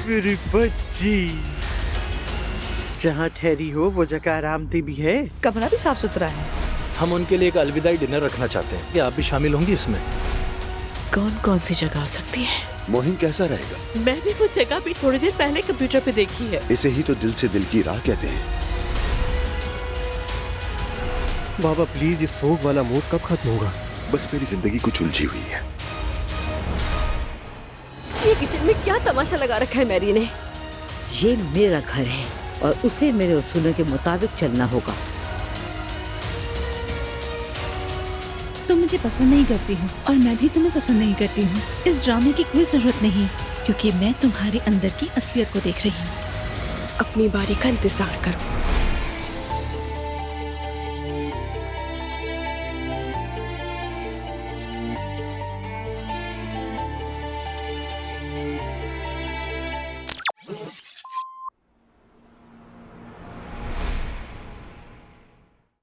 मेरी बच्ची, जहाँ ठहरी हो वो जगह आरामदेह भी है, कमरा भी साफ सुथरा है। हम उनके लिए एक अलविदाई डिनर रखना चाहते हैं, क्या आप भी शामिल होंगी इसमें? कौन कौन सी जगह हो सकती है? मोहिन कैसा रहेगा? मैंने वो जगह भी थोड़ी देर पहले कंप्यूटर पे देखी है। इसे ही तो दिल से दिल की राह कहते हैं। बाबा प्लीज, ये सोग वाला मूड कब खत्म होगा? बस मेरी जिंदगी कुछ उलझी हुई है। ये किचन में क्या तमाशा लगा रखा है मैरी ने? ये मेरा घर है और उसे मेरे उसूलों के मुताबिक चलना होगा। तुम मुझे पसंद नहीं करती हो और मैं भी तुम्हें पसंद नहीं करती हूँ। इस ड्रामे की कोई जरूरत नहीं, क्योंकि मैं तुम्हारे अंदर की असलियत को देख रही हूँ। अपनी बारी का इंतजार करो।